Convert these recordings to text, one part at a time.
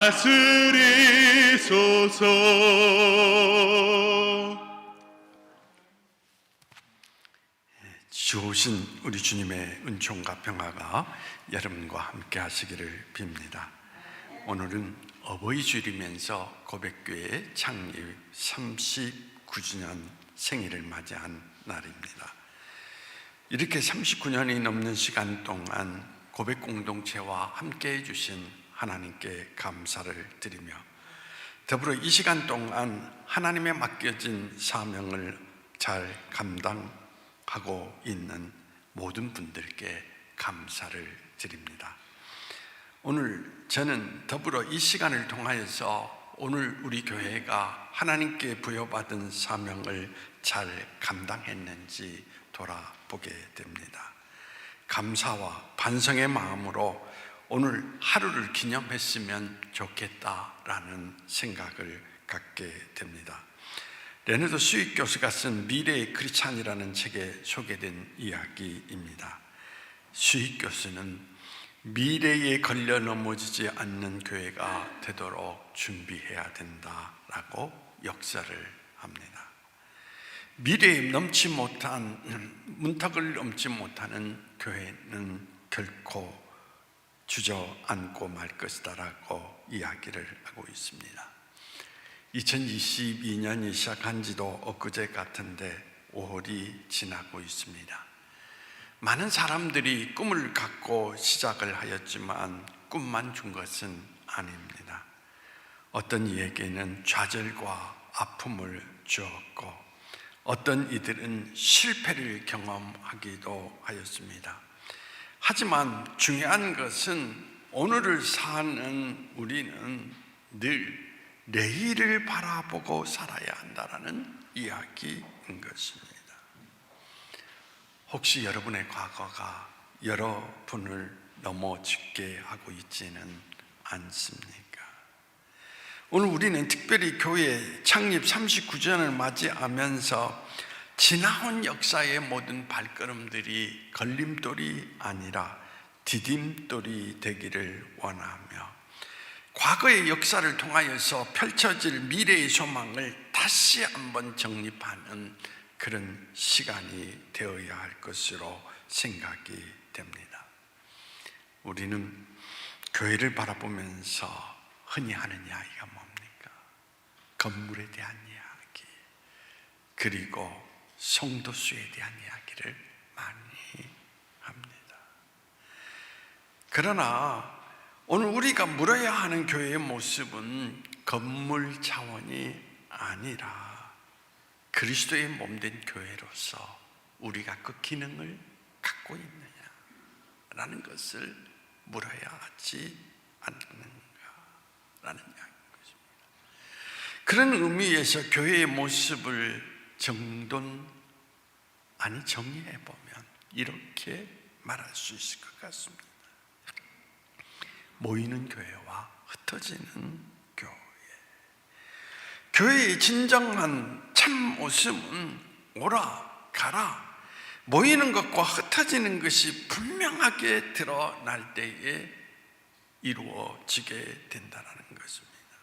다스리소서. 좋으신 우리 주님의 은총과 평화가 여러분과 함께 하시기를 빕니다. 오늘은 어버이 주일이면서 고백교회 창립 39주년 생일을 맞이한 날입니다. 이렇게 39년이 넘는 시간 동안 고백 공동체와 함께 해주신 하나님께 감사를 드리며, 더불어 이 시간 동안 하나님의 맡겨진 사명을 잘 감당하고 있는 모든 분들께 감사를 드립니다. 오늘 저는 더불어 이 시간을 통하여서 오늘 우리 교회가 하나님께 부여받은 사명을 잘 감당했는지 돌아보게 됩니다. 감사와 반성의 마음으로 오늘 하루를 기념했으면 좋겠다라는 생각을 갖게 됩니다. 레너드 스윗 교수가 쓴 미래의 크리스찬이라는 책에 소개된 이야기입니다. 스윗 교수는 미래에 걸려 넘어지지 않는 교회가 되도록 준비해야 된다라고 역설을 합니다. 미래에 넘지 못한, 문턱을 넘지 못하는 교회는 결코 주저앉고 말 것이다라고 이야기를 하고 있습니다. 2022년이 시작한 지도 엊그제 같은데 5월이 지나고 있습니다. 많은 사람들이 꿈을 갖고 시작을 하였지만 꿈만 준 것은 아닙니다. 어떤 이에게는 좌절과 아픔을 주었고, 어떤 이들은 실패를 경험하기도 하였습니다. 하지만 중요한 것은 오늘을 사는 우리는 늘 내일을 바라보고 살아야 한다는 이야기인 것입니다. 혹시 여러분의 과거가 여러분을 넘어지게 하고 있지는 않습니까? 오늘 우리는 특별히 교회 창립 39주년을 맞이하면서 지나온 역사의 모든 발걸음들이 걸림돌이 아니라 디딤돌이 되기를 원하며, 과거의 역사를 통하여서 펼쳐질 미래의 소망을 다시 한번 정립하는 그런 시간이 되어야 할 것으로 생각이 됩니다. 우리는 교회를 바라보면서 흔히 하는 이야기가 뭡니까? 건물에 대한 이야기, 그리고 성도수에 대한 이야기를 많이 합니다. 그러나 오늘 우리가 물어야 하는 교회의 모습은 건물 차원이 아니라 그리스도의 몸된 교회로서 우리가 그 기능을 갖고 있느냐라는 것을 물어야 하지 않는가라는 이야기인 것입니다. 그런 의미에서 교회의 모습을 정리해보면 이렇게 말할 수 있을 것 같습니다. 모이는 교회와 흩어지는 교회. 교회의 진정한 참 모습은 오라 가라, 모이는 것과 흩어지는 것이 분명하게 드러날 때에 이루어지게 된다는 것입니다.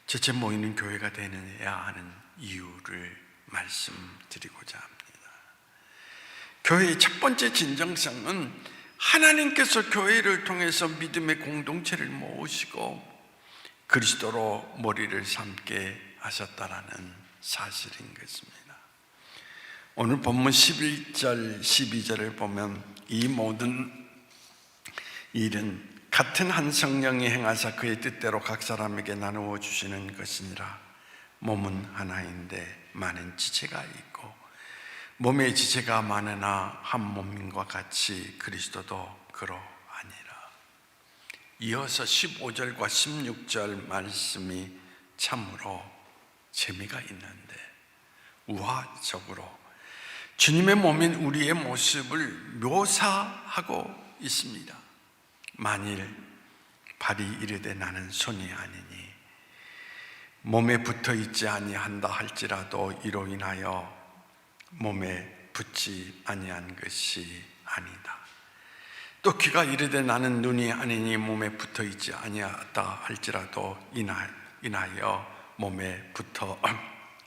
전체 모이는 교회가 되어야 하는 이유를 말씀드리고자 합니다. 교회의 첫 번째 진정성은 하나님께서 교회를 통해서 믿음의 공동체를 모으시고 그리스도로 머리를 삼게 하셨다라는 사실인 것입니다. 오늘 본문 11절 12절을 보면 이 모든 일은 같은 한 성령이 행하사 그의 뜻대로 각 사람에게 나누어 주시는 것이니라. 몸은 하나인데 많은 지체가 있고 몸의 지체가 많으나 한 몸인 것 같이 그리스도도 그러하니라. 이어서 15절과 16절 말씀이 참으로 재미가 있는데 우화적으로 주님의 몸인 우리의 모습을 묘사하고 있습니다. 만일 발이 이르되 나는 손이 아니니 몸에 붙어 있지 아니한다 할지라도 이로 인하여 몸에 붙지 아니한 것이 아니다. 또 귀가 이르되 나는 눈이 아니니 몸에 붙어 있지 아니하다 할지라도 인하여 몸에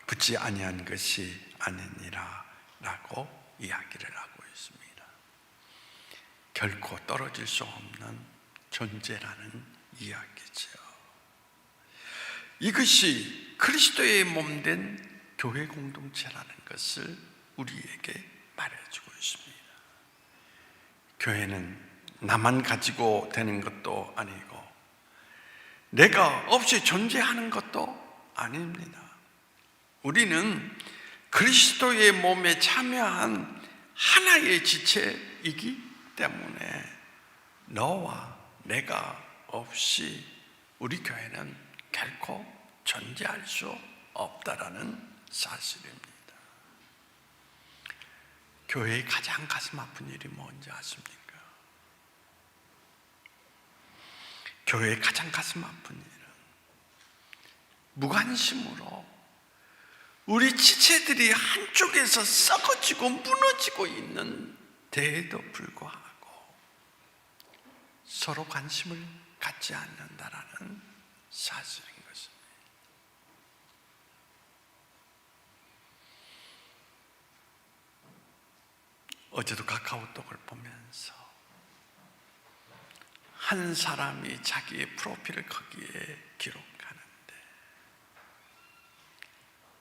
붙지 아니한 것이 아니니라 라고 이야기를 하고 있습니다. 결코 떨어질 수 없는 존재라는 이야기죠. 이것이 그리스도의 몸된 교회 공동체라는 것을 우리에게 말해주고 있습니다. 교회는 나만 가지고 되는 것도 아니고 내가 없이 존재하는 것도 아닙니다. 우리는 그리스도의 몸에 참여한 하나의 지체이기 때문에 너와 내가 없이 우리 교회는 결코 존재할 수 없다라는 사실입니다. 교회의 가장 가슴 아픈 일이 뭔지 아십니까? 교회의 가장 가슴 아픈 일은 무관심으로 우리 지체들이 한쪽에서 썩어지고 무너지고 있는 데에도 불구하고 서로 관심을 갖지 않는다라는 사실인 것입니다. 어제도 카카오톡을 보면서 한 사람이 자기의 프로필을 거기에 기록하는데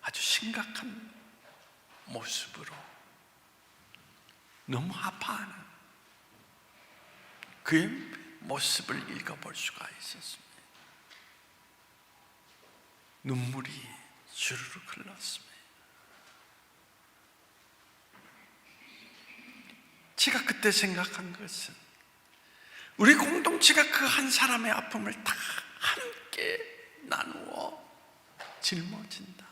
아주 심각한 모습으로 너무 아파하는 그의 모습을 읽어볼 수가 있었습니다. 눈물이 주르륵 흘렀습니다. 제가 그때 생각한 것은 우리 공동체가 그 한 사람의 아픔을 다 함께 나누어 짊어진다면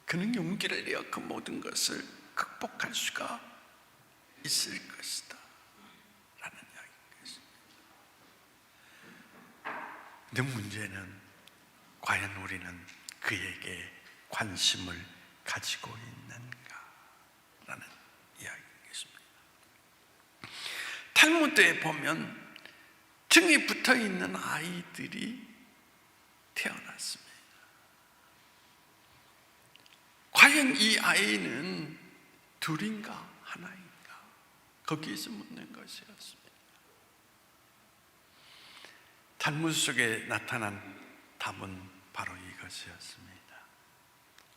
그는 용기를 내어 그 모든 것을 극복할 수가 있을 것이다 라는 이야기입니다. 근데 문제는 과연 우리는 그에게 관심을 가지고 있는가 라는 이야기입니다. 탈무드에 보면 등이 붙어있는 아이들이 태어났습니다. 과연 이 아이는 둘인가 하나인가 거기에서 묻는 것이었습니다. 탈무드 속에 나타난 답은 바로 이것이었습니다.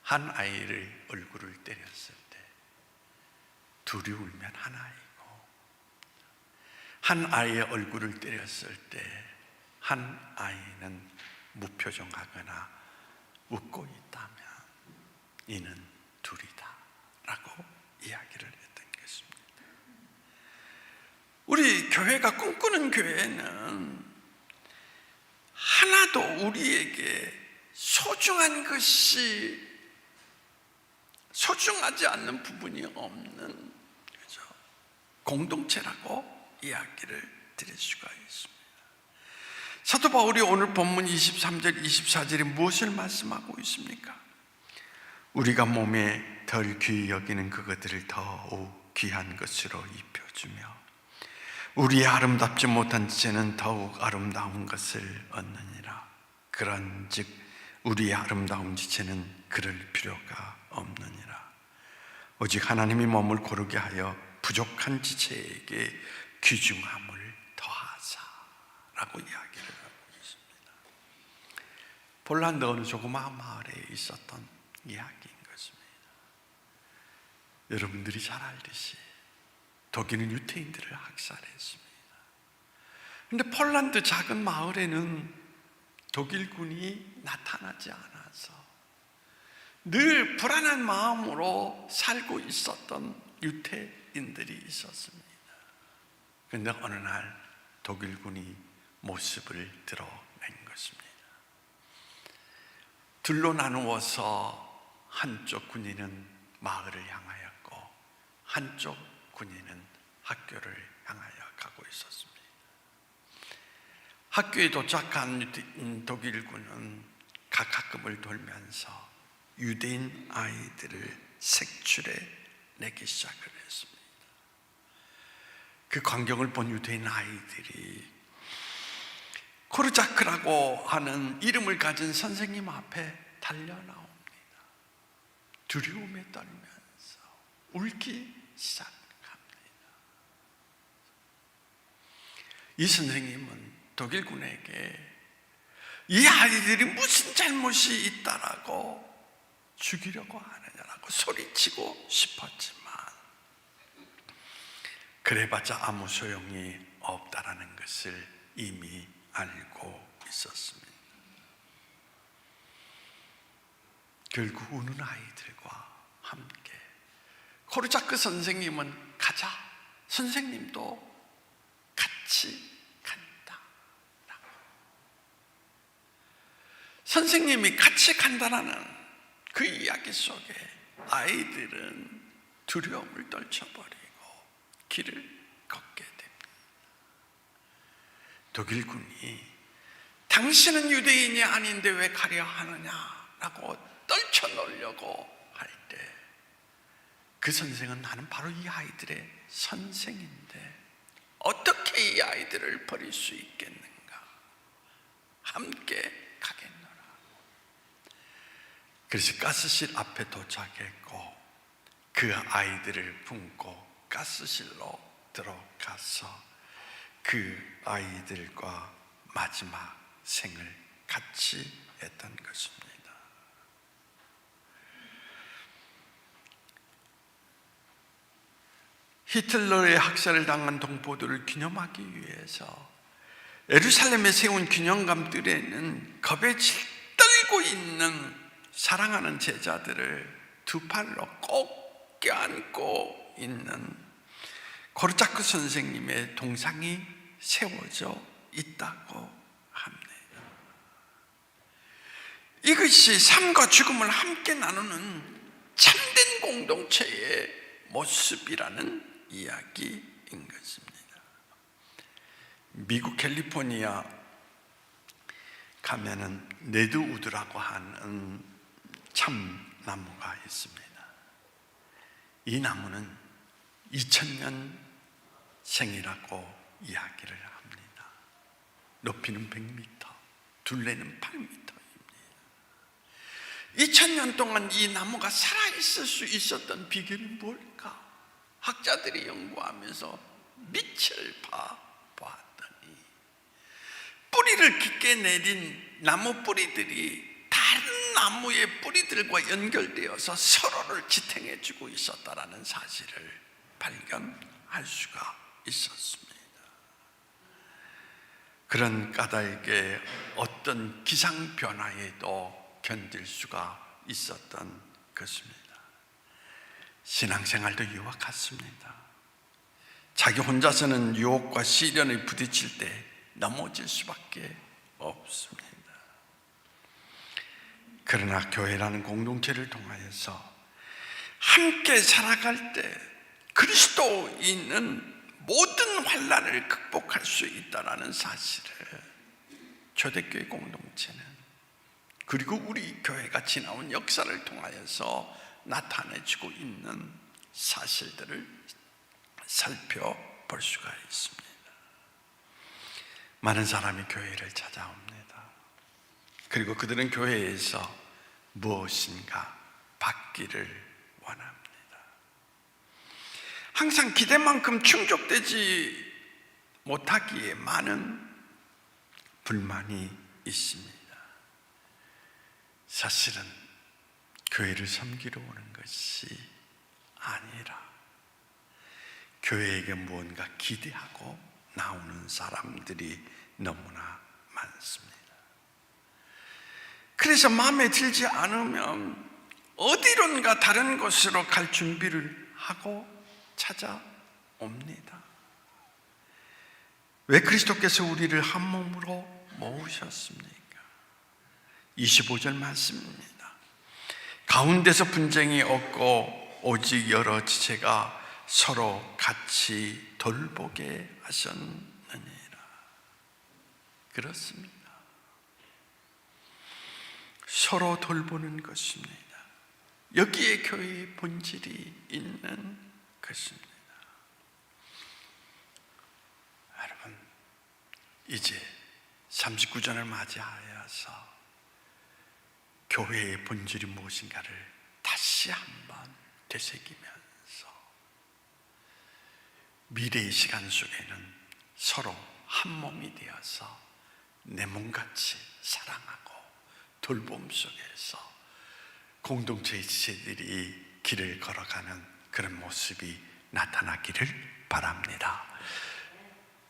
한 아이를 얼굴을 때렸을 때 둘이 울면 한 아이고 한 아이의 얼굴을 때렸을 때 한 아이는 무표정하거나 웃고 있다면 이는 둘이다 라고 이야기를 했던 것입니다. 우리 교회가 꿈꾸는 교회는 하나도 우리에게 소중한 것이 소중하지 않는 부분이 없는 공동체라고 이야기를 드릴 수가 있습니다. 사도 바울이 오늘 본문 23절 24절에 무엇을 말씀하고 있습니까? 우리가 몸에 덜 귀히 여기는 그것들을 더욱 귀한 것으로 입혀주며 우리의 아름답지 못한 지체는 더욱 아름다운 것을 얻느니라. 그런즉 우리의 아름다운 지체는 그럴 필요가 없느니라. 오직 하나님이 몸을 고르게 하여 부족한 지체에게 귀중함을 더하사라고 이야기를 하고 있습니다. 폴란드 어느 조그마한 마을에 있었던 이야기인 것입니다. 여러분들이 잘 알듯이 독일은 유태인들을 학살했습니다. 그런데 폴란드 작은 마을에는 독일군이 나타나지 않아서 늘 불안한 마음으로 살고 있었던 유태인들이 있었습니다. 그런데 어느 날 독일군이 모습을 드러낸 것입니다. 둘로 나누어서 한쪽 군인은 마을을 향하였고 한쪽 군인은 학교를 향하여 가고 있었습니다. 학교에 도착한 독일군은 각학급을 돌면서 유대인 아이들을 색출해 내기 시작을 했습니다. 그 광경을 본 유대인 아이들이 코르자크라고 하는 이름을 가진 선생님 앞에 달려나옵니다. 두려움에 떨면서 울기 시작합니다. 이 선생님은 독일군에게 이 아이들이 무슨 잘못이 있다라고 죽이려고 하느냐라고 소리치고 싶었지만 그래봤자 아무 소용이 없다라는 것을 이미 알고 있었습니다. 결국 우는 아이들과 함께 코르자크 선생님은 가자, 선생님도 같이 간다. 선생님이 같이 간다라는 그 이야기 속에 아이들은 두려움을 떨쳐버리고 길을 걷게 됩니다. 독일군이 당신은 유대인이 아닌데 왜 가려 하느냐라고 떨쳐놓으려고 할 때 그 선생은 나는 바로 이 아이들의 선생인데 어떻게 이 아이들을 버릴 수 있겠는가? 함께 가겠노라. 그래서 가스실 앞에 도착했고 그 아이들을 품고 가스실로 들어가서 그 아이들과 마지막 생을 같이 했던 것입니다. 히틀러의 학살을 당한 동포들을 기념하기 위해서 예루살렘에 세운 기념관들에는 겁에 질떨고 있는 사랑하는 제자들을 두 팔로 꼭 껴안고 있는 코르자크 선생님의 동상이 세워져 있다고 합니다. 이것이 삶과 죽음을 함께 나누는 참된 공동체의 모습이라는 이야기인 것입니다. 미국 캘리포니아 가면은 레드우드라고 하는 참나무가 있습니다. 이 나무는 2000년 생이라고 이야기를 합니다. 높이는 100m, 둘레는 8m입니다. 2000년 동안 이 나무가 살아있을 수 있었던 비결이 뭘까? 학자들이 연구하면서 밑을 보았더니 뿌리를 깊게 내린 나무 뿌리들이 다른 나무의 뿌리들과 연결되어서 서로를 지탱해 주고 있었다라는 사실을 발견할 수가 있었습니다. 그런 까닭에 어떤 기상 변화에도 견딜 수가 있었던 것입니다. 신앙생활도 이와 같습니다. 자기 혼자서는 유혹과 시련에 부딪힐 때 넘어질 수밖에 없습니다. 그러나 교회라는 공동체를 통하여서 함께 살아갈 때 그리스도인은 모든 환난을 극복할 수 있다는 사실을 초대교회 공동체는 그리고 우리 교회가 지나온 역사를 통하여서 나타내지고 있는 사실들을 살펴볼 수가 있습니다. 많은 사람이 교회를 찾아옵니다. 그리고 그들은 교회에서 무엇인가 받기를 원합니다. 항상 기대만큼 충족되지 못하기에 많은 불만이 있습니다. 사실은 교회를 섬기러 오는 것이 아니라 교회에게 무언가 기대하고 나오는 사람들이 너무나 많습니다. 그래서 마음에 들지 않으면 어디론가 다른 곳으로 갈 준비를 하고 찾아옵니다. 왜 그리스도께서 우리를 한 몸으로 모으셨습니까? 25절 말씀입니다. 가운데서 분쟁이 없고 오직 여러 지체가 서로 같이 돌보게 하셨느니라. 그렇습니다. 서로 돌보는 것입니다. 여기에 교회의 본질이 있는 것입니다. 이제 39전을 맞이하여서 교회의 본질이 무엇인가를 다시 한번 되새기면서 미래의 시간 속에는 서로 한 몸이 되어서 내 몸같이 사랑하고 돌봄 속에서 공동체의 지체들이 길을 걸어가는 그런 모습이 나타나기를 바랍니다.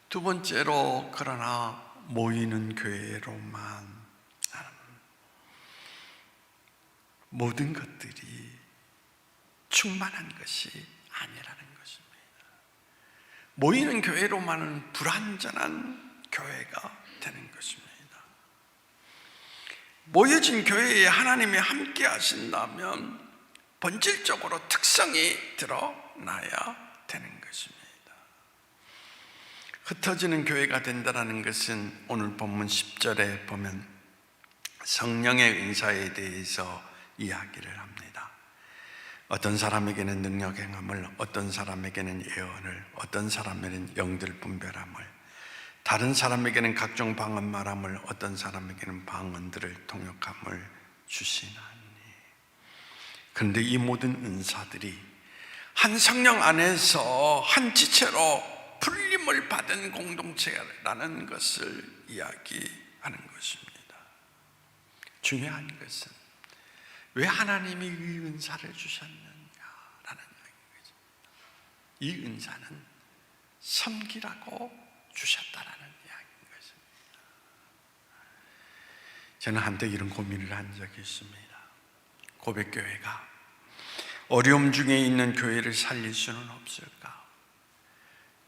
두 번째로, 그러나 모이는 교회로만 모든 것들이 충만한 것이 아니라는 것입니다. 모이는 교회로만은 불완전한 교회가 되는 것입니다. 모여진 교회에 하나님이 함께 하신다면 본질적으로 특성이 드러나야 되는 것입니다. 흩어지는 교회가 된다는 것은 오늘 본문 10절에 보면 성령의 은사에 대해서 이야기를 합니다. 어떤 사람에게는 능력 행함을, 어떤 사람에게는 예언을, 어떤 사람에게는 영들 분별함을, 다른 사람에게는 각종 방언 말함을, 어떤 사람에게는 방언들을 통역함을 주시나니. 그런데 이 모든 은사들이 한 성령 안에서 한 지체로 불림을 받은 공동체라는 것을 이야기하는 것입니다. 중요한 것은 왜 하나님이 이 은사를 주셨느냐라는 이야기죠. 이 은사는 섬기라고 주셨다라는 이야기인 것입니다. 저는 한때 이런 고민을 한 적이 있습니다. 고백교회가 어려움 중에 있는 교회를 살릴 수는 없을까?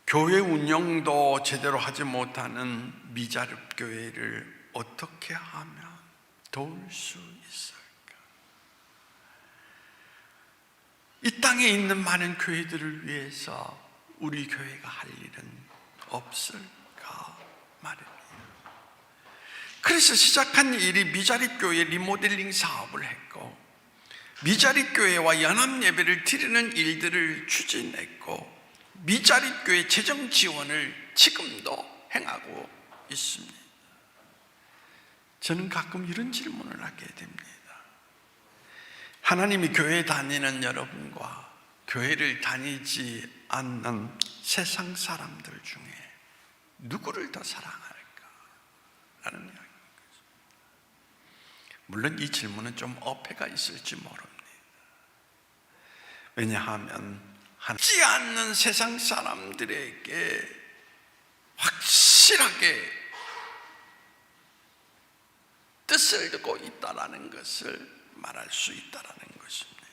교회 운영도 제대로 하지 못하는 미자립 교회를 어떻게 하면 도울 수 있을까? 이 땅에 있는 많은 교회들을 위해서 우리 교회가 할 일은 없을까 말입니다. 그래서 시작한 일이 미자립 교회 리모델링 사업을 했고, 미자립 교회와 연합 예배를 드리는 일들을 추진했고, 미자립 교회 재정 지원을 지금도 행하고 있습니다. 저는 가끔 이런 질문을 하게 됩니다. 하나님이 교회 다니는 여러분과 교회를 다니지 않는 세상 사람들 중에 누구를 더 사랑할까? 라는 이야기입니다. 물론 이 질문은 좀 어폐가 있을지 모릅니다. 왜냐하면 하지 않는 세상 사람들에게 확실하게 뜻을 두고 있다라는 것을 말할 수 있다라는 것입니다.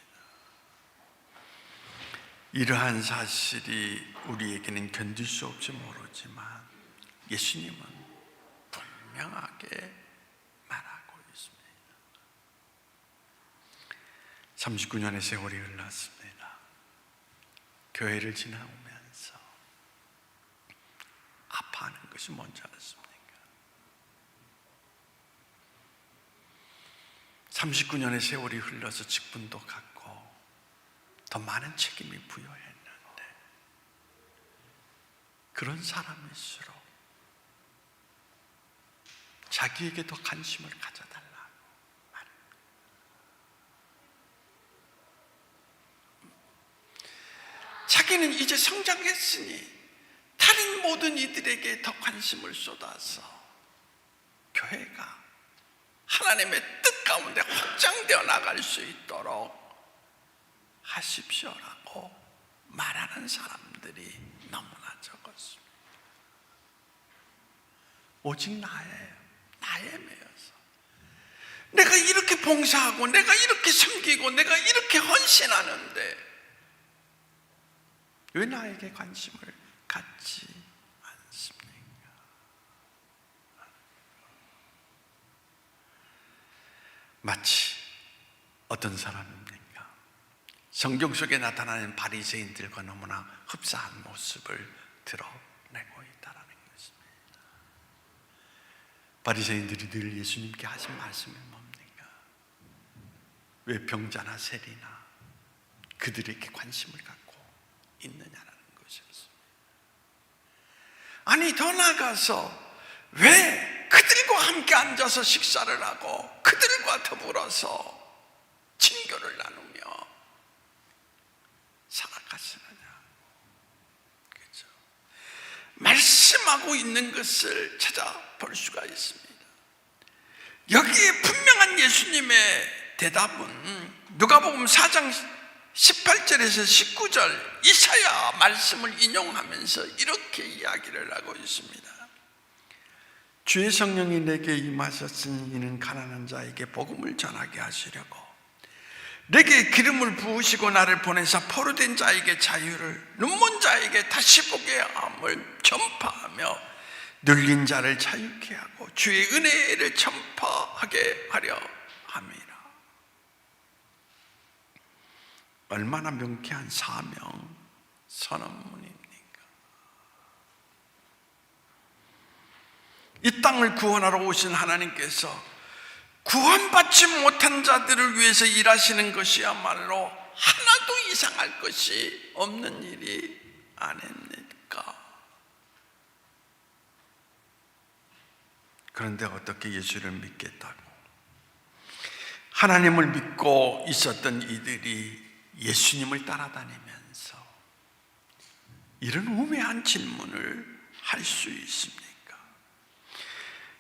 이러한 사실이 우리에게는 견딜 수 없이 모르지만 예수님은 분명하게 말하고 있습니다. 39년의 세월이 흘렀습니다. 교회를 지나오면서 아파하는 것이 뭔지 않습니까? 39년의 세월이 흘러서 직분도 갖고 더 많은 책임이 부여했는데, 그런 사람일수록 자기에게 더 관심을 가져달라고 말합니다. 자기는 이제 성장했으니 다른 모든 이들에게 더 관심을 쏟아서 교회가 하나님의 뜻 가운데 확장되어 나갈 수 있도록 하십시오라고 말하는 사람들이 너무나 적었습니다. 오직 나에 매여서 내가 이렇게 봉사하고 내가 이렇게 섬기고 내가 이렇게 헌신하는데 왜 나에게 관심을 갖지 않습니까? 마치 어떤 사람입니까? 성경 속에 나타나는 바리새인들과 너무나 흡사한 모습을 드러내고 있다는 것입니다. 바리새인들이 늘 예수님께 하신 말씀이 뭡니까? 왜 병자나 세리나 그들에게 관심을 갖고 있느냐라는 것이었습니다. 아니, 더 나아가서 왜 그들과 함께 앉아서 식사를 하고 그들과 더불어서 친교를 나누며 살아가시느냐? 그렇죠? 말씀하고 있는 것을 찾아볼 수가 있습니다. 여기에 분명한 예수님의 대답은 누가복음 4장 18절에서 19절 이사야 말씀을 인용하면서 이렇게 이야기를 하고 있습니다. 주의 성령이 내게 임하셨으니 이는 가난한 자에게 복음을 전하게 하시려고 내게 기름을 부으시고 나를 보내사 포로된 자에게 자유를, 눈먼 자에게 다시 보게 함을 전파하며 눌린 자를 자유케 하고 주의 은혜를 전파하게 하려 함이라. 얼마나 명쾌한 사명 선언문입니까? 이 땅을 구원하러 오신 하나님께서 구원받지 못한 자들을 위해서 일하시는 것이야말로 하나도 이상할 것이 없는 일이 아닙니까? 그런데 어떻게 예수를 믿겠다고? 하나님을 믿고 있었던 이들이 예수님을 따라다니면서 이런 우매한 질문을 할 수 있습니까?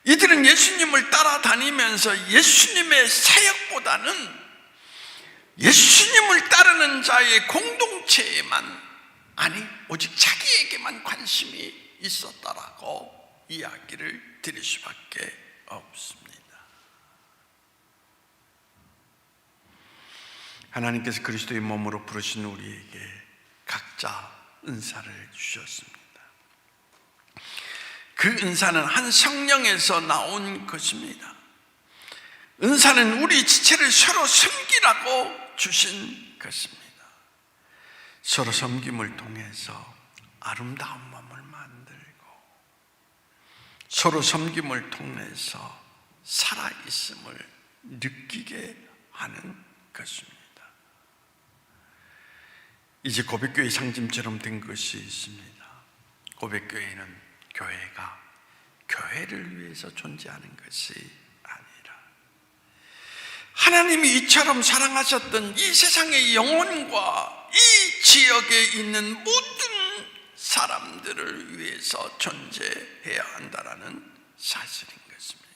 이들은 예수님을 따라다니면서 예수님의 사역보다는 예수님을 따르는 자의 공동체에만, 아니 오직 자기에게만 관심이 있었다라고 이야기를 드릴 수밖에 없습니다. 하나님께서 그리스도의 몸으로 부르신 우리에게 각자 은사를 주셨습니다. 그 은사는 한 성령에서 나온 것입니다. 은사는 우리 지체를 서로 섬기라고 주신 것입니다. 서로 섬김을 통해서 아름다운 몸을 만들고 서로 섬김을 통해서 살아있음을 느끼게 하는 것입니다. 이제 고백교회 상징처럼 된 것이 있습니다. 고백교회는 교회가 교회를 위해서 존재하는 것이 아니라 하나님이 이처럼 사랑하셨던 이 세상의 영혼과 이 지역에 있는 모든 사람들을 위해서 존재해야 한다는 사실인 것입니다.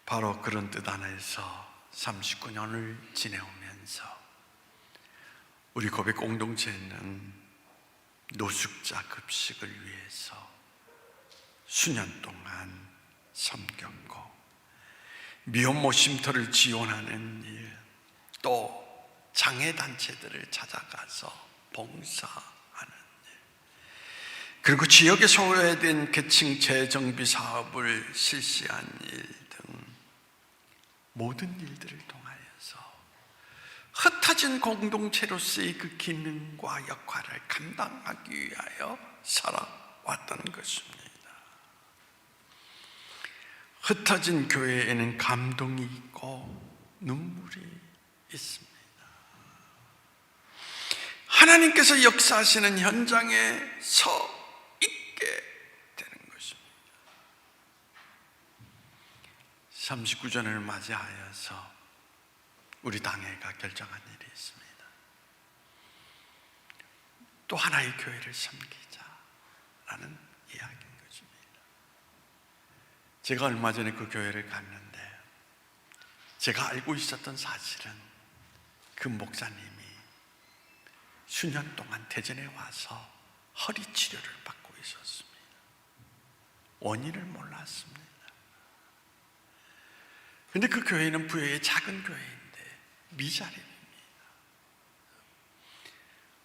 바로 그런 뜻 안에서 39년을 지내오면서 우리 고백 공동체는 노숙자 급식을 위해서 수년 동안 섬겼고 미혼모 쉼터를 지원하는 일, 또 장애단체들을 찾아가서 봉사하는 일, 그리고 지역에 소외된 계층 재정비 사업을 실시한 일 등 모든 일들을 통하여서 흩어진 공동체로서의 그 기능과 역할을 감당하기 위하여 살아왔던 것입니다. 흩어진 교회에는 감동이 있고 눈물이 있습니다. 하나님께서 역사하시는 현장에 서 있게 되는 것입니다. 39전을 맞이하여서 우리 당회가 결정한 일이 있습니다. 또 하나의 교회를 섬기자라는 이야기인 것입니다. 제가 얼마 전에 그 교회를 갔는데 제가 알고 있었던 사실은 그 목사님이 수년 동안 대전에 와서 허리 치료를 받고 있었습니다. 원인을 몰랐습니다. 그런데 그 교회는 부여의 작은 교회입니다. 미자립입니다.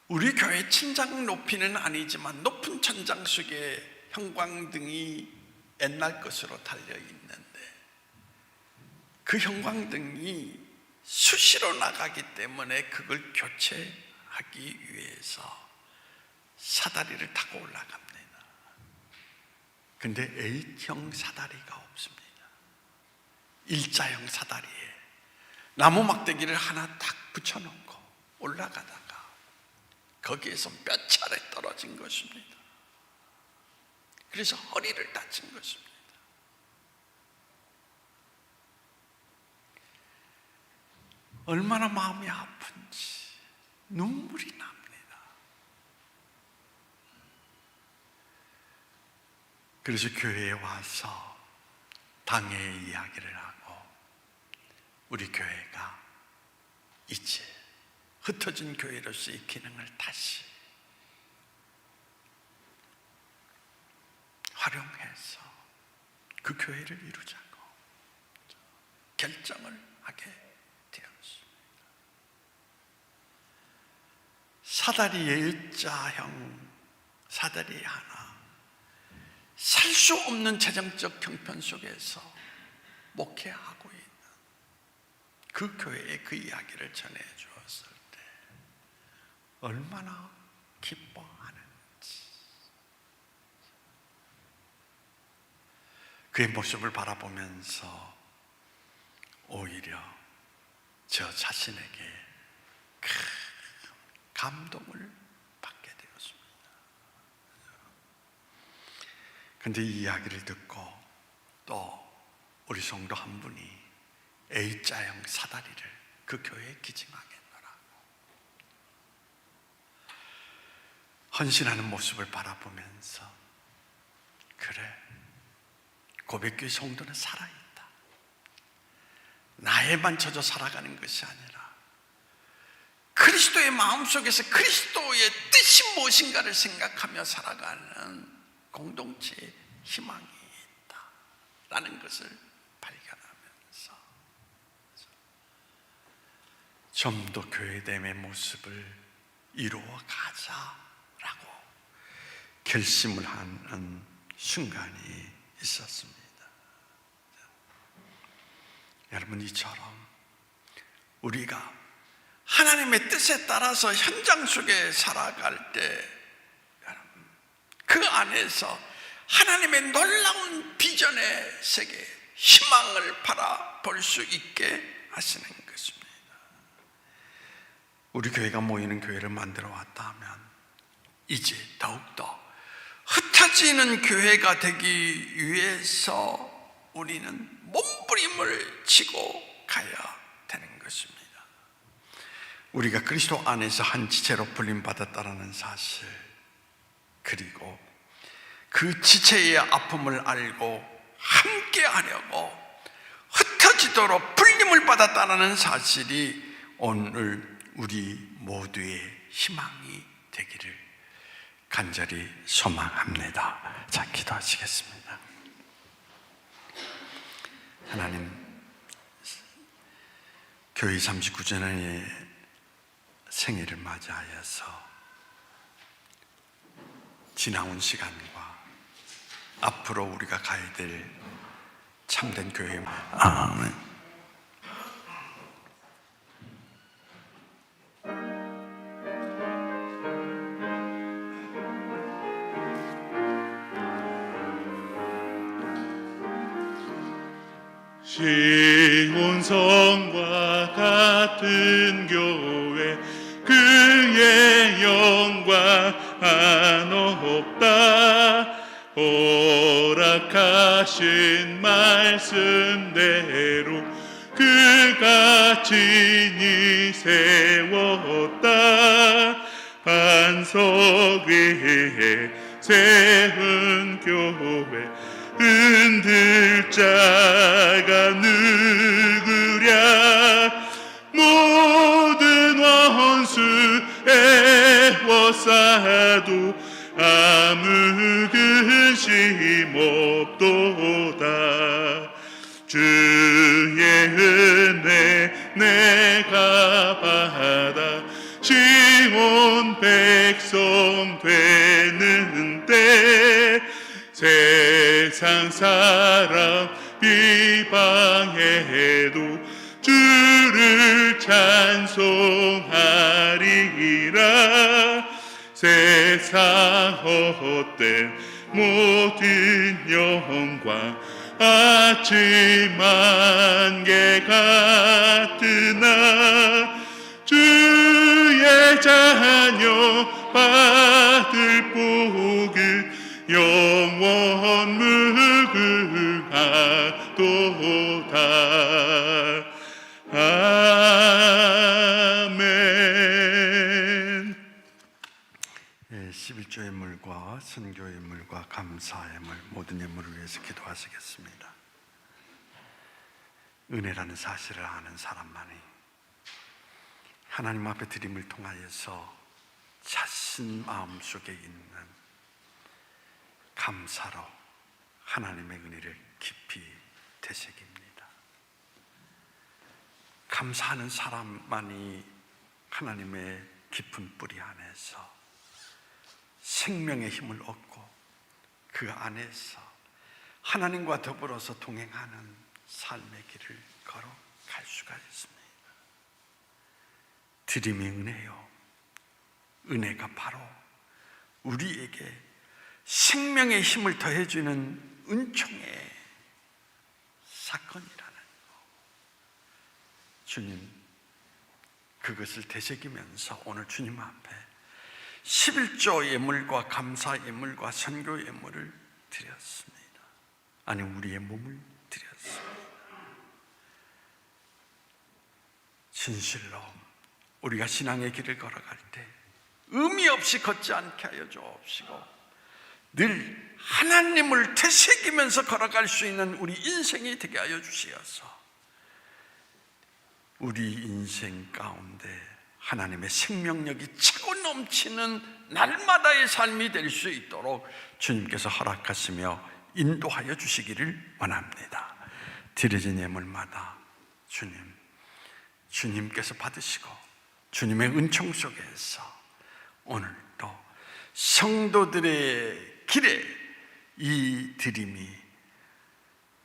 우리 교회 천장 높이는 아니지만 높은 천장 속에 형광등이 옛날 것으로 달려 있는데 그 형광등이 수시로 나가기 때문에 그걸 교체하기 위해서 사다리를 타고 올라갑니다. 근데 A형 사다리가 없습니다. 일자형 사다리에 나무 막대기를 하나 딱 붙여놓고 올라가다가 거기에서 몇 차례 떨어진 것입니다. 그래서 허리를 다친 것입니다. 얼마나 마음이 아픈지 눈물이 납니다. 그래서 교회에 와서 당회의 이야기를 하고 우리 교회가 이제 흩어진 교회로서의 기능을 다시 활용해서 그 교회를 이루자고 결정을 하게 되었습니다. 사다리 Y자형 사다리 하나, 살 수 없는 재정적 형편 속에서 목회하고 있는 그 교회에 그 이야기를 전해 주었을 때 얼마나 기뻐하는지, 그의 모습을 바라보면서 오히려 저 자신에게 큰 감동을 받게 되었습니다. 그런데 이 이야기를 듣고 또 우리 성도 한 분이 A자형 사다리를 그 교회에 기증하겠노라고 헌신하는 모습을 바라보면서, 그래, 고백교회 성도는 살아있다. 나에만 젖어 살아가는 것이 아니라 그리스도의 마음속에서 그리스도의 뜻이 무엇인가를 생각하며 살아가는 공동체의 희망이 있다라는 것을 발견하면서 좀 더 교회됨의 모습을 이루어 가자라고 결심을 하는 순간이 있었습니다. 여러분, 이처럼 우리가 하나님의 뜻에 따라서 현장 속에 살아갈 때 그 안에서 하나님의 놀라운 비전의 세계, 희망을 바라볼 수 있게 하시는 것입니다. 우리 교회가 모이는 교회를 만들어 왔다 하면 이제 더욱더 흩어지는 교회가 되기 위해서 우리는 몸부림을 치고 가야 되는 것입니다. 우리가 그리스도 안에서 한 지체로 불림받았다는 사실, 그리고 그 지체의 아픔을 알고 함께 하려고 흩어지도록 불림을 받았다는 사실이 오늘 우리 모두의 희망이 되기를 간절히 소망합니다. 자, 기도하시겠습니다. 하나님, 교회 39주년의 생일을 맞이하여서 지나온 시간과 앞으로 우리가 가야 될 참된 교회, 아멘. 시온성과 같은 교회, 그의 영광 한없다. 허락하신 말씀대로 그가 친히 세웠다. 반석 위에 세운 교회, 흔들 자가 누구랴. 모든 원수 애워싸도 아무 근심 없도다. 주의 은혜 내가 받아 시온 백성 되는데, 세상 사람 비방해도 주를 찬송하리라. 세상 헛된 모든 영광 아침 안개 같으나, 주의 자녀 받을 복을 영원 무궁하도다. 아멘. 11조 예물과 선교 예물과 감사 예물 모든 예물을 위해서 기도하시겠습니다. 은혜라는 사실을 아는 사람만이 하나님 앞에 드림을 통하여서 자신 마음속에 있는 감사로 하나님의 은혜를 깊이 되새깁니다. 감사하는 사람만이 하나님의 깊은 뿌리 안에서 생명의 힘을 얻고 그 안에서 하나님과 더불어서 동행하는 삶의 길을 걸어갈 수가 있습니다. 드림이 은혜요, 은혜가 바로 우리에게 생명의 힘을 더해주는 은총의 사건이라는 것, 주님 그것을 되새기면서 오늘 주님 앞에 11조 예물과 감사 예물과 선교 예물을 드렸습니다. 아니, 우리의 몸을 드렸습니다. 진실로 우리가 신앙의 길을 걸어갈 때 의미 없이 걷지 않게 하여 주옵시고 늘 하나님을 되새기면서 걸어갈 수 있는 우리 인생이 되게 하여 주시어서 우리 인생 가운데 하나님의 생명력이 차고 넘치는 날마다의 삶이 될 수 있도록 주님께서 허락하시며 인도하여 주시기를 원합니다. 드려진 예물마다 주님께서 받으시고 주님의 은총 속에서 오늘도 성도들의 길에 이 드림이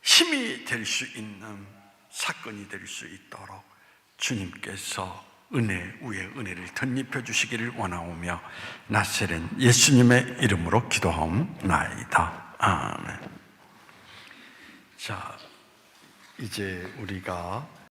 힘이 될 수 있는 사건이 될 수 있도록 주님께서 은혜 위에 은혜를 덧입혀 주시기를 원하오며 나세렛 예수님의 이름으로 기도하옵나이다. 아멘. 자, 이제 우리가